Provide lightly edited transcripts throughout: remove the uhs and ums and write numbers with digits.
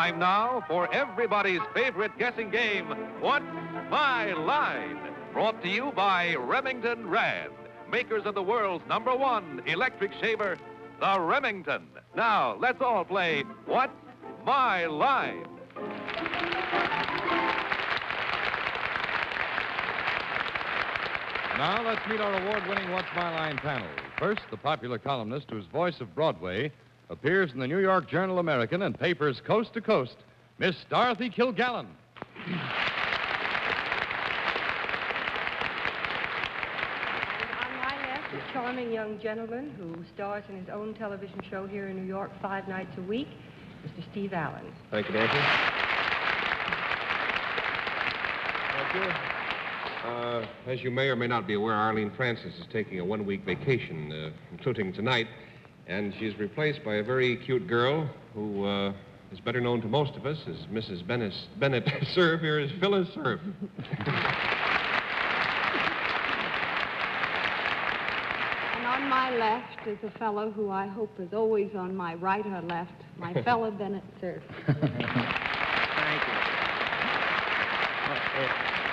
Time now for everybody's favorite guessing game, What's My Line? Brought to you by Remington Rand, makers of the world's #1 electric shaver, the Remington. Now, let's all play What's My Line? Now let's meet our award-winning What's My Line panel. First, the popular columnist whose voice of Broadway appears in the New York Journal American and papers coast to coast, Miss Dorothy Kilgallen. On my left, a charming young gentleman who stars in his own television show here in New York 5 nights a week, Mr. Steve Allen. Thank you, Dorothy. Thank you. As you may or may not be aware, Arlene Francis is taking a 1-week vacation, including tonight, and she's replaced by a very cute girl who is better known to most of us as Mrs. Bennett Cerf. Here is Phyllis Cerf. And on my left is a fellow who I hope is always on my right or left, my fellow Bennett Cerf. Thank you. Well,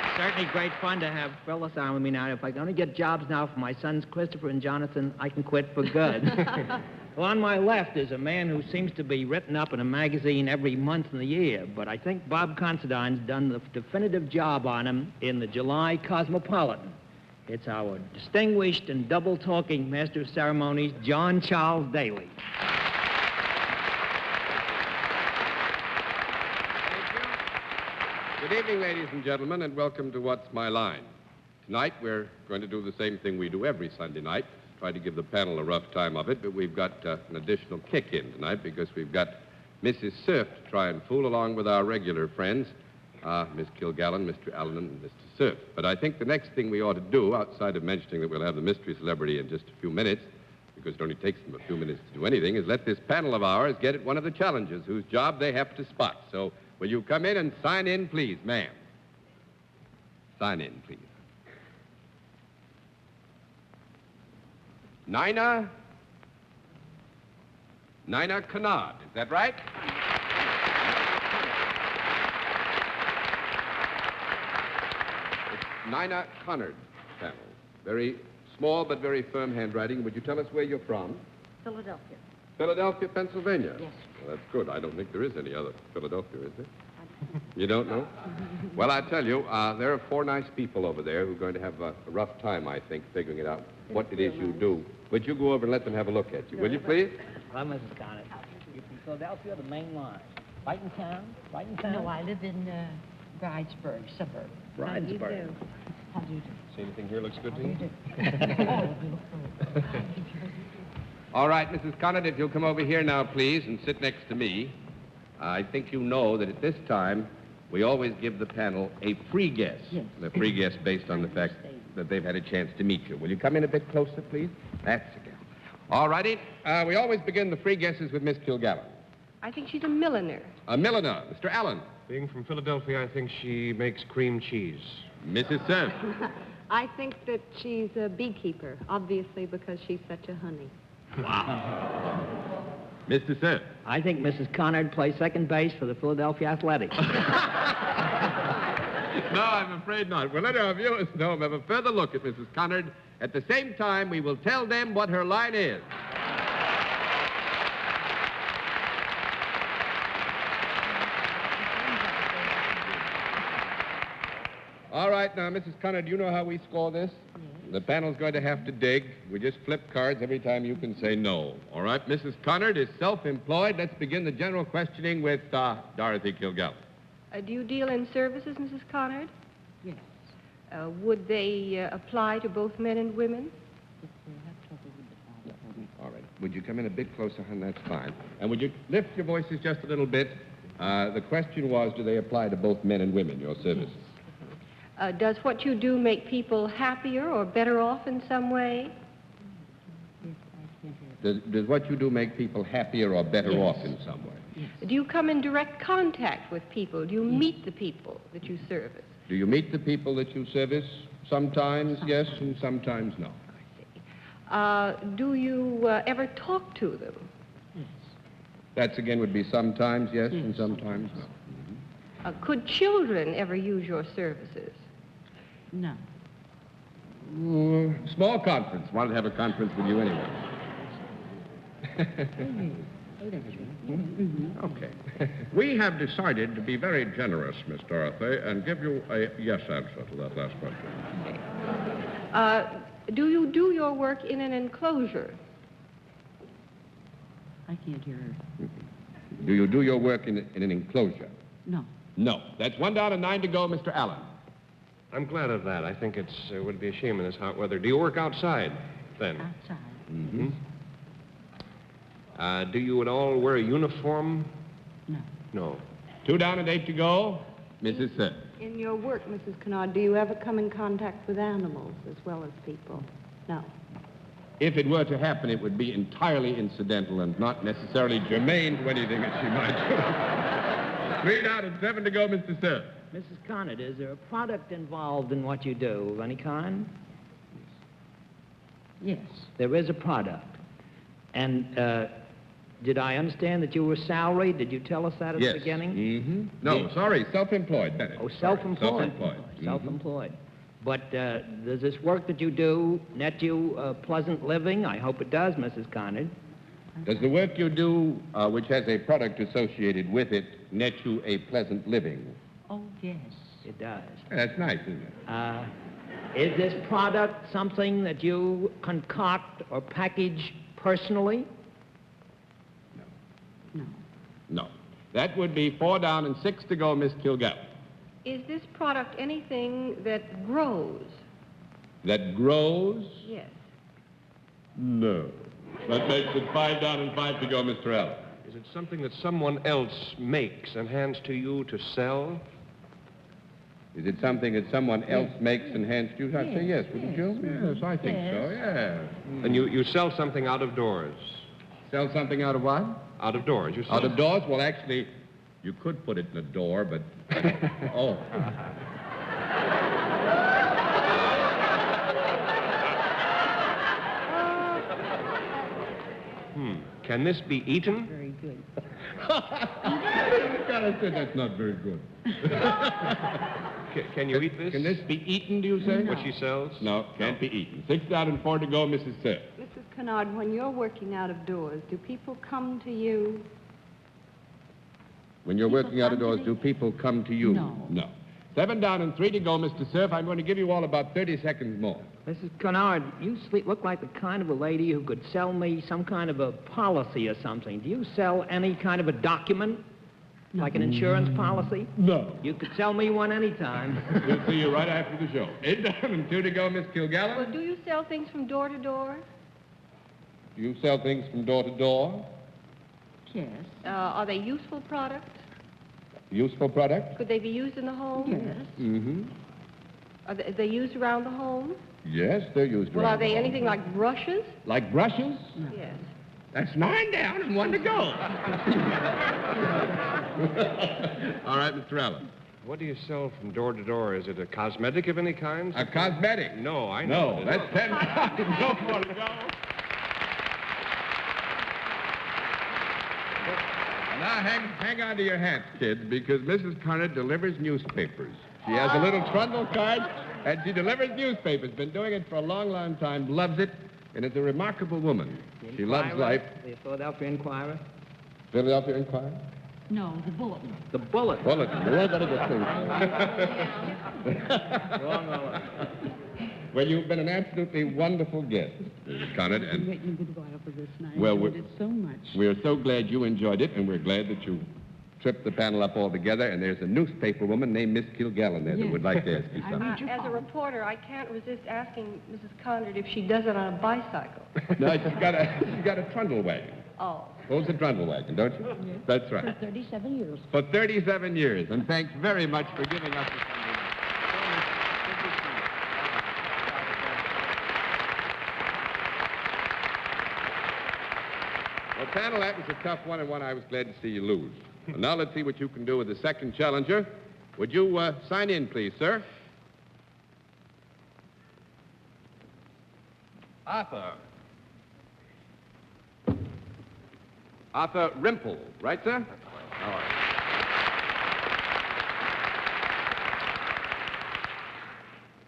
it's certainly great fun to have Phyllis on with me now. If I can only get jobs now for my sons Christopher and Jonathan, I can quit for good. Well, on my left is a man who seems to be written up in a magazine every month in the year, but I think Bob Considine's done the definitive job on him in the July Cosmopolitan. It's our distinguished and double-talking master of ceremonies, John Charles Daly. Good evening, ladies and gentlemen, and welcome to What's My Line. Tonight, we're going to do the same thing we do every Sunday night, try to give the panel a rough time of it, but we've got an additional kick in tonight because we've got Mrs. Cerf to try and fool along with our regular friends, Miss Kilgallen, Mr. Allen, and Mr. Cerf. But I think the next thing we ought to do, outside of mentioning that we'll have the mystery celebrity in just a few minutes, because it only takes them a few minutes to do anything, is let this panel of ours get at one of the challenges whose job they have to spot. So will you come in and sign in, please, ma'am? Sign in, please. Nina Kennard, is that right? It's Nina Connard panel. Very small but very firm handwriting. Would you tell us where you're from? Philadelphia. Philadelphia, Pennsylvania? Yes. Well, that's good. I don't think there is any other Philadelphia, is there? You don't know? Well, I tell you, there are 4 nice people over there who are going to have a rough time, I think, figuring it out, what it is you do. Would you go over and let them have a look at you, will you, please? Well, Mrs. Connor, you're from Philadelphia, the main line. Right in town? Right in town? No, I live in Bridesburg, suburb. Bridesburg. How do you do? See anything here looks good to you? All right, Mrs. Connard, if you'll come over here now, please, and sit next to me. I think you know that at this time, we always give the panel a free guess. Yes. A free guess based on the fact that they've had a chance to meet you. Will you come in a bit closer, please? That's the girl. All righty. We always begin the free guesses with Miss Kilgallen. I think she's a milliner. A milliner, Mr. Allen. Being from Philadelphia, I think she makes cream cheese. Mrs. Cerf. I think that she's a beekeeper, obviously because she's such a honey. Wow. Mr. Cerf. I think Mrs. Connard plays second base for the Philadelphia Athletics. No, I'm afraid not. We'll let our viewers know, have a further look at Mrs. Connard. At the same time, we will tell them what her line is. All right, now, Mrs. Connard, do you know how we score this? The panel's going to have to dig. We just flip cards every time you can say no. All right, Mrs. Connard is self-employed. Let's begin the general questioning with Dorothy Kilgallen. Do you deal in services, Mrs. Connard? Yes. Would they apply to both men and women? If they have trouble with the father. All right. Would you come in a bit closer, hon? That's fine. And would you lift your voices just a little bit? The question was, do they apply to both men and women, your services? Does what you do make people happier or better off in some way? Yes, I can hear. Does what you do make people happier or better off in some way? Yes. Do you come in direct contact with people? Do you meet the people that you service? Do you meet the people that you service? Sometimes yes, and sometimes no. I see. Do you ever talk to them? Yes. That's again would be sometimes yes and sometimes no. Could children ever use your services? No. Small conference. Wanted to have a conference with you anyway. Oh, that's right. Mm-hmm. Okay. We have decided to be very generous, Miss Dorothy, and give you a yes answer to that last question. Do you do your work in an enclosure? I can't hear her. Do you do your work in an enclosure? No. No. That's 1 down and 9 to go, Mr. Allen. I'm glad of that. I think it would be a shame in this hot weather. Do you work outside, then? Outside. Mm-hmm. Do you at all wear a uniform? No. No. 2 down and 8 to go, Mrs. Cerf. In your work, Mrs. Kennard, do you ever come in contact with animals as well as people? No. If it were to happen, it would be entirely incidental and not necessarily germane to anything that she might do. 3 down and 7 to go, Mr. Cerf. Mrs. Conant, is there a product involved in what you do of any kind? Yes. There is a product. And did I understand that you were salaried? Did you tell us that at Yes. the beginning? Mm-hmm. No, sorry, self-employed, Bennett. Oh, Sorry, self-employed. Self-employed. Mm-hmm. Self-employed. But does this work that you do net you a pleasant living? I hope it does, Mrs. Conant. Does the work you do, which has a product associated with it, net you a pleasant living? Oh, yes. It does. That's nice, isn't it? Is this product something that you concoct or package personally? No. No. That would be 4 down and 6 to go, Miss Kilgallen. Is this product anything that grows? That grows? Yes. No. That makes it 5 down and 5 to go, Mr. Allen. Is it something that someone else makes and hands to you to sell? Is it something that someone else makes and hands to you? I'd say yes, wouldn't you? Yes, I think so, yeah. And you sell something out of doors? Sell something out of what? Out of doors. You sell Out of doors? Well, actually, you could put it in a door, but... oh. Can this be eaten? Very good. I said that's not very good. Can you eat this? Can this be eaten, do you say? What she sells? No, can't be eaten. 6 down and 4 to go, Mrs. Cerf. Mrs. Kennard, when you're working out of doors, do people come to you? When you're People working out of come to doors, me? do people come to you? No. No. 7 down and 3 to go, Mr. Cerf. I'm going to give you all about 30 seconds more. Mrs. Kennard, you look like the kind of a lady who could sell me some kind of a policy or something. Do you sell any kind of a document? Like an insurance policy? No. You could sell me one anytime. We'll see you right after the show. 8 down and 2 to go, Miss Kilgallen. Well, do you sell things from door to door? Do you sell things from door to door? Yes. Are they useful products? Useful product? Could they be used in the home? Yes. Mm-hmm. Are they used around the home? Yes, they're used Well, around are they the home. anything like brushes? Like brushes? Yes. That's 9 down and 1 to go. All right, Mr. Allen. What do you sell from door to door? Is it a cosmetic of any kind? A cosmetic? No, I know. No, that's 10 down and no more to go. Now, hang on to your hats, kids, because Mrs. Conant delivers newspapers. She has a little trundle card, and she delivers newspapers. Been doing it for a long, long time, loves it, and is a remarkable woman. She loves life. The Philadelphia Inquirer? Philadelphia Inquirer? No, the bulletin. The Bulletin. Bulletin. You're all going to get things. Wrong order. Well, you've been an absolutely wonderful guest, Mrs. Conant, I'm and waiting a good while for this night. Well, I we're- enjoyed it so much. we're so glad you enjoyed it, and we're glad that you tripped the panel up all together, and there's a newspaper woman named Miss Kilgallen there that Yes. would like to ask you I something. read your As a column. reporter, I can't resist asking Mrs. Conrad if she does it on a bicycle. No, she's got a trundle wagon. Oh. Owns a trundle wagon, don't you? Yes. That's For right. 37 years. For 37 years, and thanks very much for giving us the Sunday night. Well, panel, that was a tough one and one I was glad to see you lose. Well, now let's see what you can do with the second challenger. Would you sign in, please, sir? Arthur. Arthur Rimple, right, sir? All right.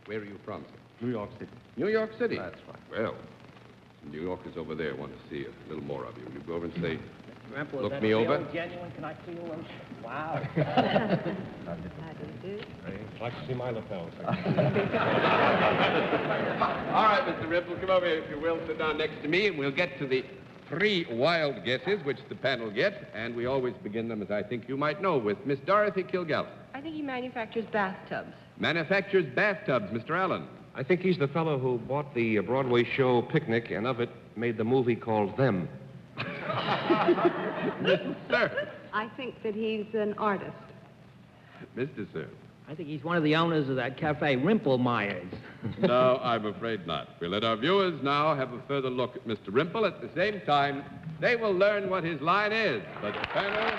Where are you from, sir? New York City. New York City? That's right. Well, some New Yorkers over there want to see a little more of you. Will you go over and say, Rimple, look is that me real over? genuine? Can I see a little? Wow. I'd like to see my lapels. All right, Mr. Rimple, come over here, if you will. Sit down next to me, and we'll get to the 3 wild guesses, which the panel gets, and we always begin them, as I think you might know, with Miss Dorothy Kilgallen. I think he manufactures bathtubs. Manufactures bathtubs, Mr. Allen. I think he's the fellow who bought the Broadway show Picnic and of it made the movie called Them. Mrs. Cerf. I think that he's an artist. Mr. Cerf. I think he's one of the owners of that cafe, Rimple Myers. No, I'm afraid not. We'll let our viewers now have a further look at Mr. Rimple. At the same time, they will learn what his line is. But the panel...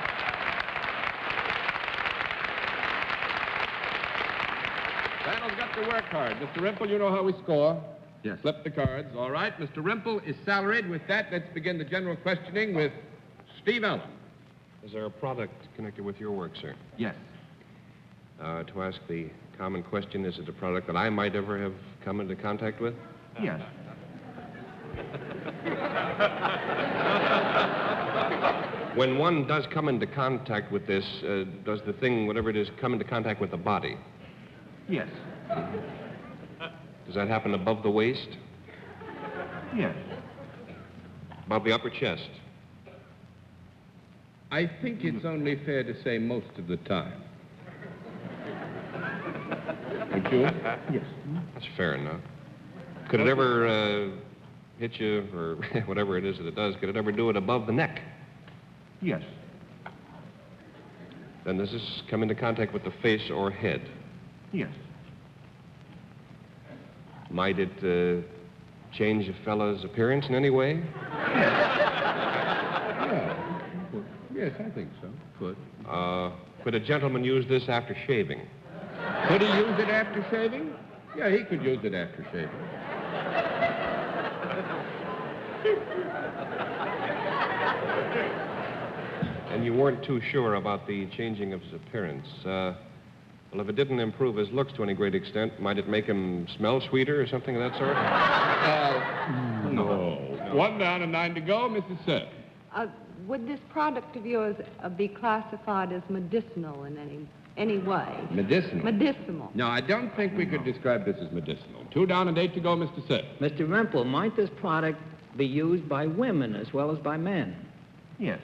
Panel's got to work hard. Mr. Rimple, you know how we score. Yes. Flip the cards. All right. Mr. Rimple is salaried. With that, let's begin the general questioning with Steve Allen. Is there a product connected with your work, sir? Yes. To ask the common question, is it a product that I might ever have come into contact with? Yes. When one does come into contact with this, does the thing, whatever it is, come into contact with the body? Yes. Does that happen above the waist? Yes. Above the upper chest? I think it's only fair to say most of the time. Don't you? Yes. That's fair enough. Could it ever hit you, or whatever it is that it does, could it ever do it above the neck? Yes. Then does this come into contact with the face or head? Yes. Might it change a fella's appearance in any way? Yeah. Well, yes, I think so. Could. Could a gentleman use this after shaving? Could he use it after shaving? Yeah, he could use it after shaving. And you weren't too sure about the changing of his appearance. Well, if it didn't improve his looks to any great extent, might it make him smell sweeter or something of that sort? No. 1 down and 9 to go, Mrs. Cerf. Would this product of yours be classified as medicinal in any way? Medicinal? Medicinal. No, I don't think we could describe this as medicinal. 2 down and 8 to go, Mr. Cerf. Mr. Rimple, might this product be used by women as well as by men? Yes.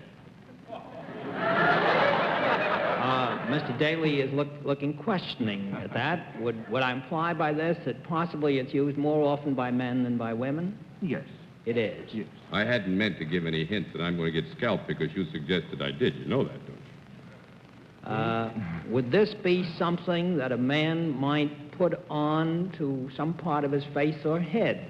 Mr. Daly is looking questioning at that. Would I imply by this that possibly it's used more often by men than by women? Yes. It is. Yes. I hadn't meant to give any hint that I'm going to get scalped because you suggested I did. You know that, don't you? Would this be something that a man might put on to some part of his face or head?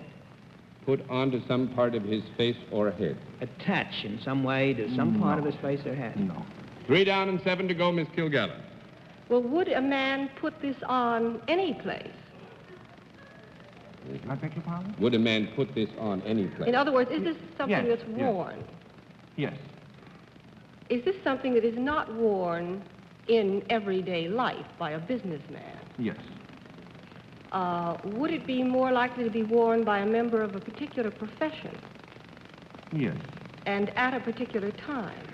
Put onto some part of his face or head. Attach in some way to some part of his face or head? No. 3 down and 7 to go, Miss Kilgallen. Well, would a man put this on any place? I beg your pardon? Would a man put this on any place? In other words, is this something Yes, that's yes. worn? Yes. Is this something that is not worn in everyday life by a businessman? Yes. Would it be more likely to be worn by a member of a particular profession Yes. and at a particular time?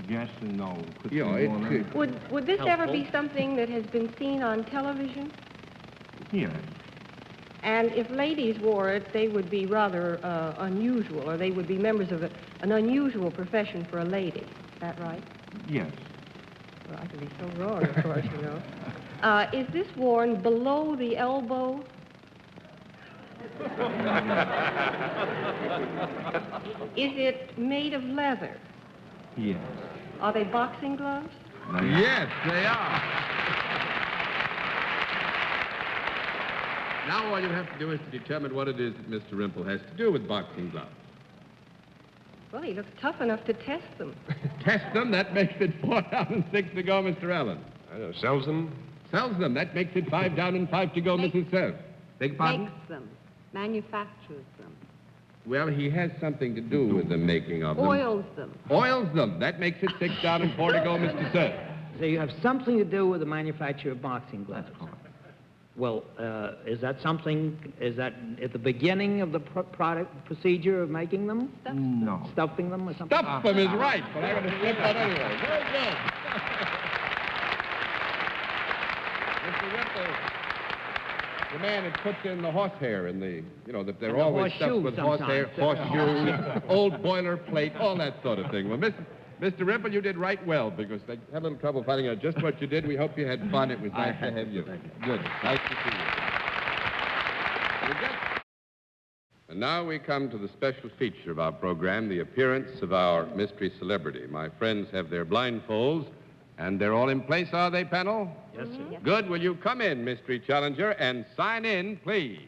Yes and no. Could Yeah, be more than- Would this ever be Helpful. something that has been seen on television? Yes. And if ladies wore it, they would be rather unusual, or they would be members of an unusual profession for a lady. Is that right? Yes. Well, I could be so wrong, of course, you know. Is this worn below the elbow? Is it made of leather? Yes. Are they boxing gloves? Yes, they are. Now all you have to do is to determine what it is that Mr. Rimple has to do with boxing gloves. Well, he looks tough enough to test them. Test them, that makes it 4 down and 6 to go, Mr. Allen. I don't know, sells them? Sells them, that makes it 5 down and 5 to go, Mrs. Cerf. Beg your pardon? Makes them. Manufactures them. Well, he has something to do with the making of them. Oils them. Oils them. That makes it 6 down and 4 to go, Mr. Cerf. So you have something to do with the manufacture of boxing gloves. Well, is that at the beginning of the procedure of making them? No. Stuffing them or something? Stuff them is right, but I'm going to slip that anyway. Very good. Mr. Ripple, the man that puts in the horsehair in the, that they're And the always stuffed horseshoes with horsehair, horseshoes, old boilerplate, all that sort of thing. Well, Mr. Ripple, you did right well because they had a little trouble finding out just what you did. We hope you had fun. It was nice to have you. Good. Nice to see you. And now we come to the special feature of our program, the appearance of our mystery celebrity. My friends have their blindfolds, and they're all in place, are they, panel? Yes, sir. Yes. Good. Will you come in, mystery challenger, and sign in, please?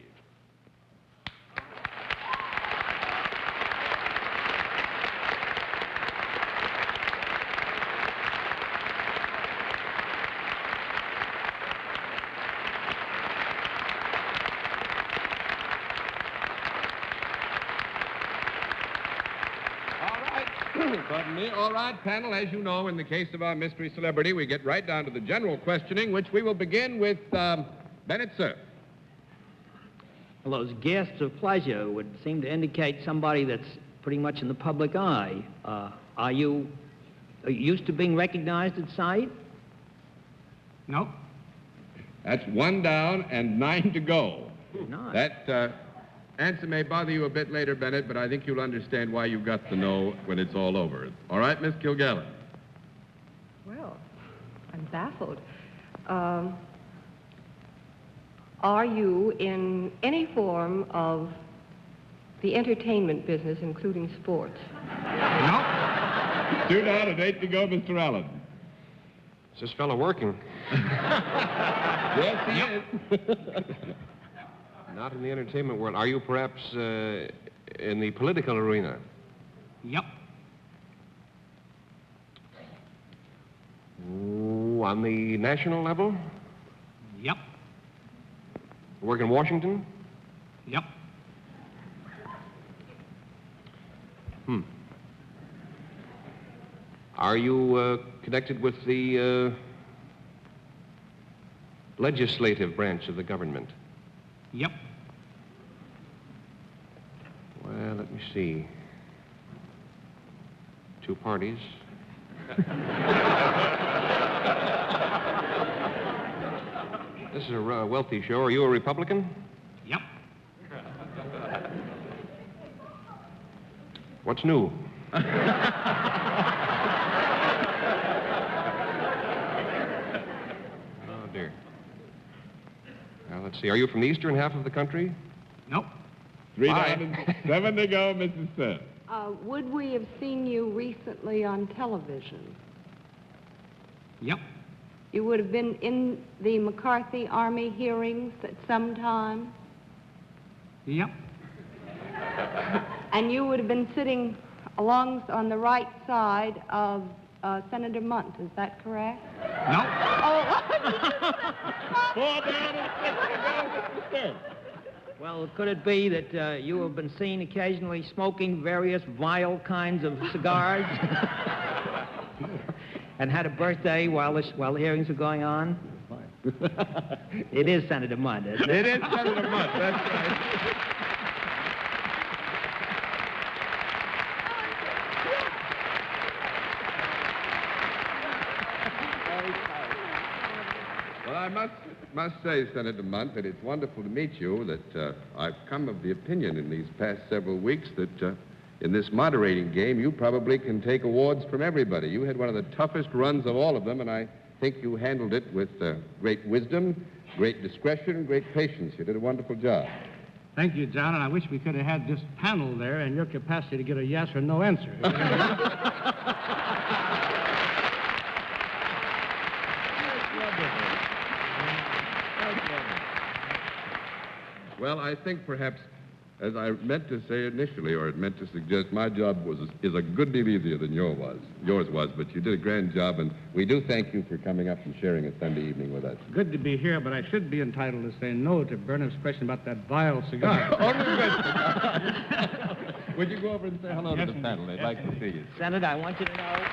Pardon me. All right, panel, as you know, in the case of our mystery celebrity, we get right down to the general questioning, which we will begin with Bennett, sir. Well, those guests of pleasure would seem to indicate somebody that's pretty much in the public eye. Are you used to being recognized at sight? No. That's 1 down and 9 to go. Nice. That answer may bother you a bit later, Bennett, but I think you'll understand why you got the no when it's all over. All right, Miss Kilgallen? Well, I'm baffled. Are you in any form of the entertainment business, including sports? No. 2 down and 8 to go, Mr. Allen. Is this fellow working? Yes, he is. Not in the entertainment world. Are you perhaps in the political arena? Yep. Ooh, on the national level? Yep. Work in Washington? Yep. Are you connected with the legislative branch of the government? Yep. Well, let me see. 2 parties. This is a wealthy show. Are you a Republican? Yep. What's new? Oh, dear. Now, let's see. Are you from the eastern half of the country? Nope. 3 Bye. down and 7 to go, Mrs. Cerf. Would we have seen you recently on television? Yep. You would have been in the McCarthy Army hearings at some time? Yep. And you would have been sitting on the right side of Senator Mundt, is that correct? Nope. Oh, 4 down and 6 to go, Mr. Cerf. Well, could it be that you have been seen occasionally smoking various vile kinds of cigars and had a birthday while the hearings were going on? It is Senator Mundt, isn't it? It is Senator Mundt, that's right. Well, I must say, Senator Mundt, that it's wonderful to meet you, that I've come of the opinion in these past several weeks that in this moderating game, you probably can take awards from everybody. You had one of the toughest runs of all of them, and I think you handled it with great wisdom, great discretion, and great patience. You did a wonderful job. Thank you, John, and I wish we could have had this panel there and your capacity to get a yes or no answer. Well, I think perhaps, as I meant to say initially, or meant to suggest, my job is a good deal easier than yours was, but you did a grand job, and we do thank you for coming up and sharing a Sunday evening with us. Good to be here, but I should be entitled to say no to Bernard's question about that vile cigar. Only good. Would you go over and say hello to the panel? They'd like to see you. Senator, I want you to know.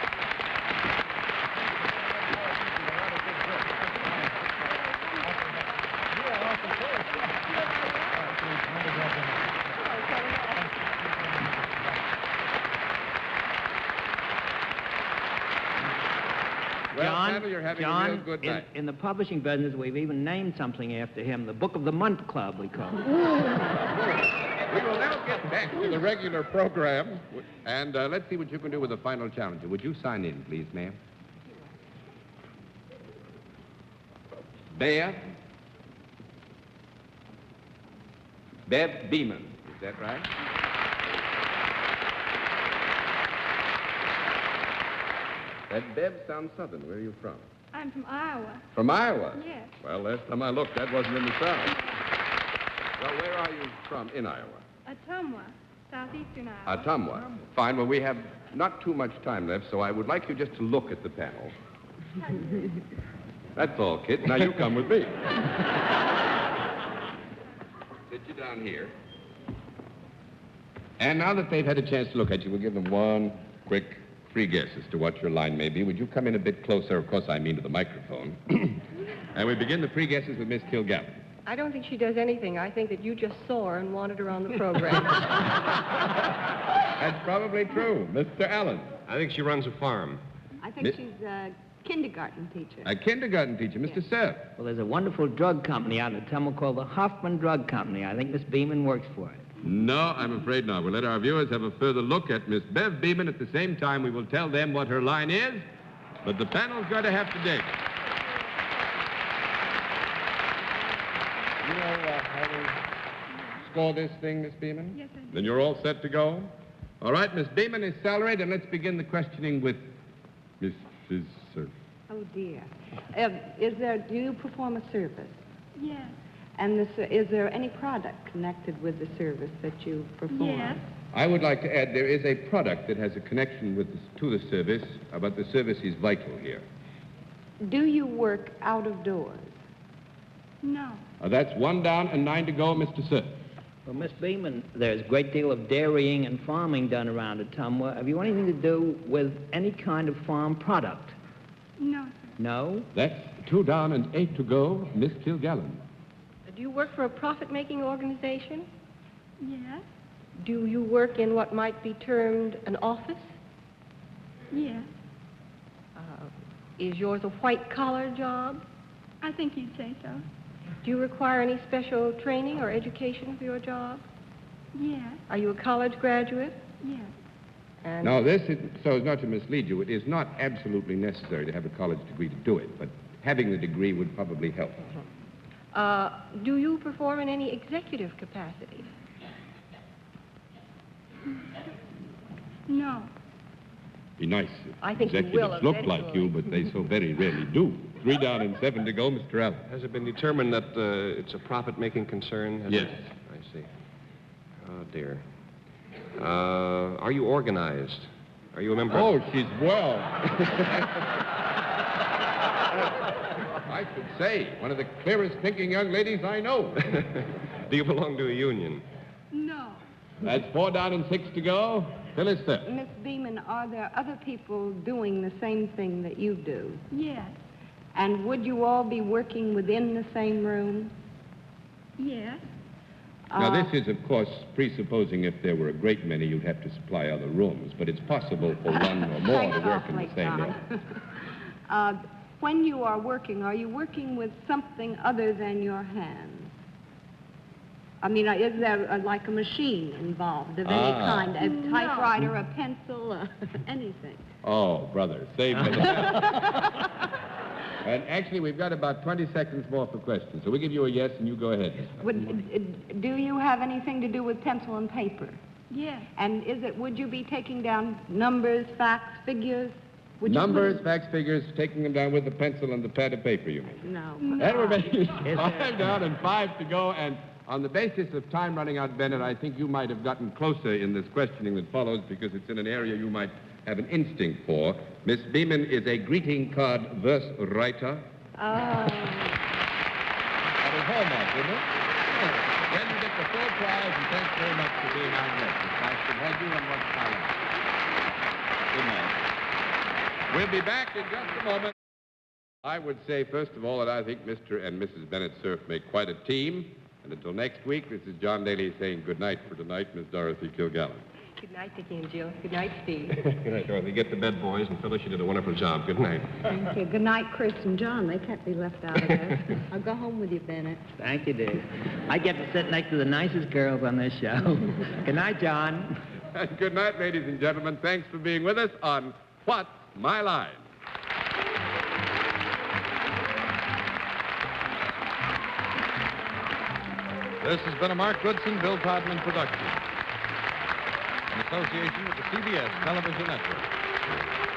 Well, John, Sandal, you're having a John, real good night. in the publishing business, we've even named something after him. The Book of the Mundt Club, we call it. We will now get back to the regular program, and let's see what you can do with the final challenger. Would you sign in, please, ma'am? Bev Beeman. Is that right? That Bev sounds southern. Where are you from? I'm from Iowa. From Iowa? Yes. Well, last time I looked, that wasn't in the South. Well, where are you from in Iowa? Ottumwa, southeastern Iowa. Ottumwa. Fine. Well, we have not too much time left, so I would like you just to look at the panel. That's all, kids. Now you come with me. Sit you down here. And now that they've had a chance to look at you, we'll give them one quick free guess as to what your line may be. Would you come in a bit closer? Of course, I mean to the microphone. And we begin the free guesses with Miss Kilgallen. I don't think she does anything. I think that you just saw her and wanted her on the program. That's probably true. Mr. Allen. I think she runs a farm. I think she's a kindergarten teacher. A kindergarten teacher, Mr. Cerf. Well, there's a wonderful drug company out in Ottumwa called the Hoffman Drug Company. I think Miss Beeman works for it. No, I'm afraid not. We'll let our viewers have a further look at Miss Bev Beeman. At the same time, we will tell them what her line is, but the panel's going to have to dig. You know how to score this thing, Miss Beeman? Yes, I do. Then you're all set to go? All right, Miss Beeman is salaried, and let's begin the questioning with Mrs. Cerf. Oh, dear. Do you perform a service? Yes. And is there any product connected with the service that you perform? Yes. I would like to add there is a product that has a connection to the service, but the service is vital here. Do you work out of doors? No. That's 1 down and 9 to go, Mr. Cerf. Well, Miss Beeman, there's a great deal of dairying and farming done around Ottumwa. Have you anything to do with any kind of farm product? No, sir. No? That's 2 down and 8 to go, Miss Kilgallen. Do you work for a profit-making organization? Yes. Do you work in what might be termed an office? Yes. Is yours a white-collar job? I think you'd say so. Mm-hmm. Do you require any special training or education for your job? Yes. Are you a college graduate? Yes. And Now, this is, so as not to mislead you, it is not absolutely necessary to have a college degree to do it, but having the degree would probably help. do you perform in any executive capacity? No. Be nice I if think you will executives look like eventually. you, but they so very rarely do. 3 down and 7 to go, Mr. Allen. Has it been determined that it's a profit-making concern? Has Yes. it- I see. Oh, dear. Are you organized? Are you a member? Oh, she's well. I should say, one of the clearest thinking young ladies I know. Do you belong to a union? No. That's 4 down and 6 to go. Phyllis Cerf. Miss Beeman, are there other people doing the same thing that you do? Yes. And would you all be working within the same room? Yes. Now, this is, of course, presupposing if there were a great many, you'd have to supply other rooms, but it's possible for one or more to Thanks work in awfully, the same room. John. When you are working with something other than your hands? I mean, is there like a machine involved of any kind? A typewriter, a pencil, anything? Oh, brother, save me. And actually, we've got about 20 seconds more for questions, so we give you a yes, and you go ahead. Do you have anything to do with pencil and paper? Yes. And would you be taking down numbers, facts, figures? Would you Numbers, facts, figures, taking them down with the pencil and the pad of paper, you mean? No. That would make 5 down and 5 to go, and on the basis of time running out, Bennett, I think you might have gotten closer in this questioning that follows because it's in an area you might have an instinct for. Miss Beeman is a greeting card verse writer. Oh. That was hallmark, didn't it? Then you get the full prize, and thanks very much for being our guest. It's nice to have do on What's My Line. Good night. We'll be back in just a moment. I would say, first of all, that I think Mr. and Mrs. Bennett Cerf make quite a team. And until next week, this is John Daly saying good night for tonight, Miss Dorothy Kilgallen. Good night, Dickie and Jill. Good night, Steve. Good night, Dorothy. Get to bed, boys. And Phyllis, you did a wonderful job. Good night. Thank you. Good night, Chris and John. They can't be left out of this. I'll go home with you, Bennett. Thank you, dear. I get to sit next to the nicest girls on this show. Good night, John. And good night, ladies and gentlemen. Thanks for being with us on What's My Line? This has been a Mark Goodson, Bill Todman production in association with the CBS Television Network.